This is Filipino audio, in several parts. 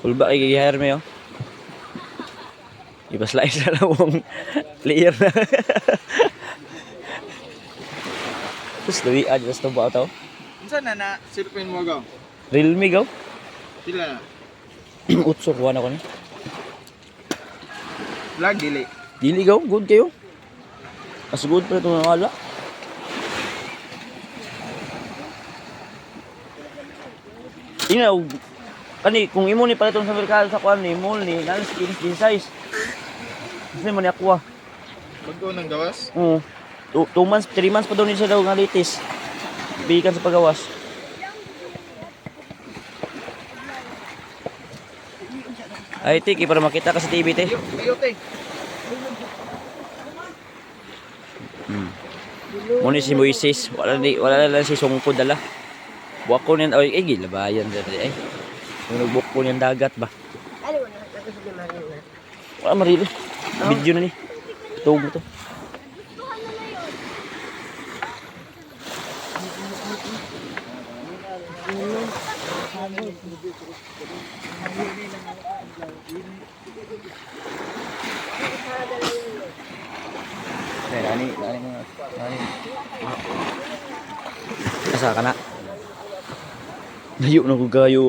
Kulba kay gihire mo yo. Ipaslay sa lawong player na. Terus lawi aja sa tuba tao. Unsa na sirpin mo gaw? Realme gaw. Pila na? Utso kuha na ko ni. Vlog dili. Dili gaw, good kayo. Mas good pa itong wala. Ina, kani kung imo ni palitong sa merkado sa kuan ni mall ni nang skin size. Kasi mo ni aqua. Bago nang gawas? Oo. 2 months, 3 months pa daw ni siya daw nga litis. Bigan sa pagawas. Ay, tiki para makita ka sa TV, te. Biyote. Muna si Moises, wala lang si Songko dala. Buwak ko niyan, ay gilabayan dali ay. Yung nagbuk ko niyan dagat ba? Wala marili. Video na ni. Tuog mo to. Nani mga nani. Asa ka na? Layo na ko gayo.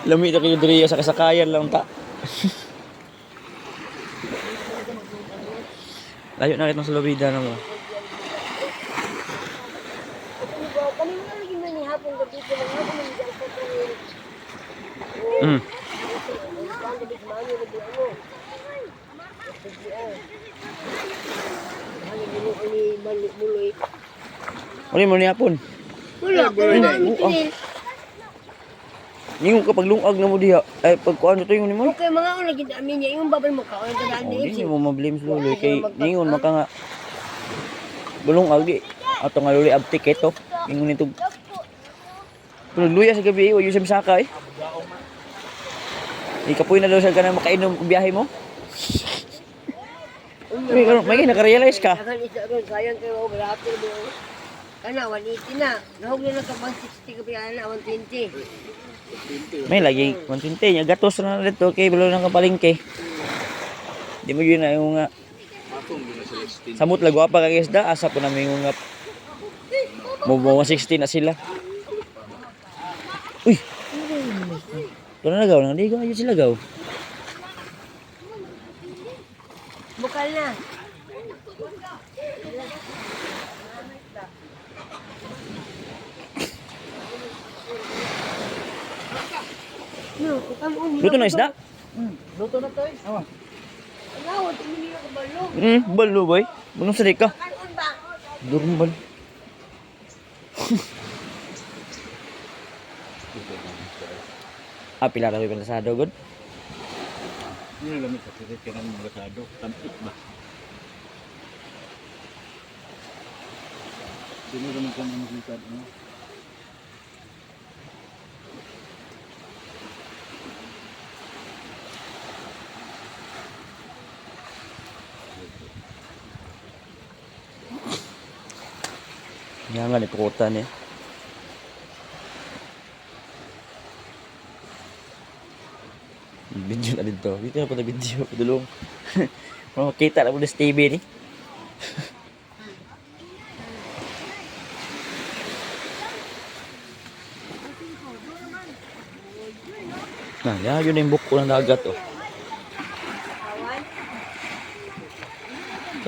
Lami na kayo diri sa kasakayan lang ta. Layo na kitong sa lobida na mo. Ano mo niya pon? Wala ko na Ningon ka pag lungag na mo diha. Ay pag kuan to yung nimo. okay, mga una gid amin niya yung babal mo ka on tandaan Oh, ni di mo mablim luloy kay ningon maka nga bulungag di. Ato nga luloy abtik ito. Ingon nito. Pero luya sa gabi wa yung saka eh. Ikapoy na daw sa kanang makainom og biyahe mo. May naka-realize ka. Dagan isa ron sayang kay mo barato mo. Kana 180 na. Nahog na ka 160 ka piya na 120. May lagi 120 nya gatos na dito kay bulo nang kapalingke. Di mo yun na yung nga Akong gina sa 16. samot lagwa pa kay isda asa po namin yung nga mo 160 na sila. Uy. Ito na nagaw, nandigaw ayun sila gaw. Bukal na. No, kamu Luto na isda? Luto na tayo. Awa. Lawat hindi na kabalo. Balo boy. Bunong sa ka. Kanon ba? Durmbal. Pila raw yung pasado god. Ini lamig sa titik ka ng mga sado. Tampit ba? Dino naman ka ng makita. Yan nga ni pukutan eh. Video na dito. Dito na po na video. Dulong. Makita na po na sa TV ni. Nah, yan yun na yung buko ng dagat oh.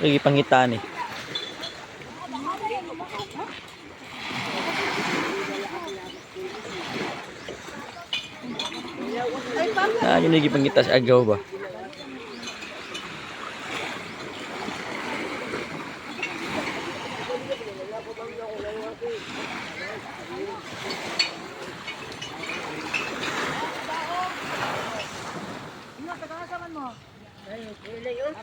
Lagi pangitaan eh. Yan yun lagi pangita sa agaw ba. Ay, okay lang yun.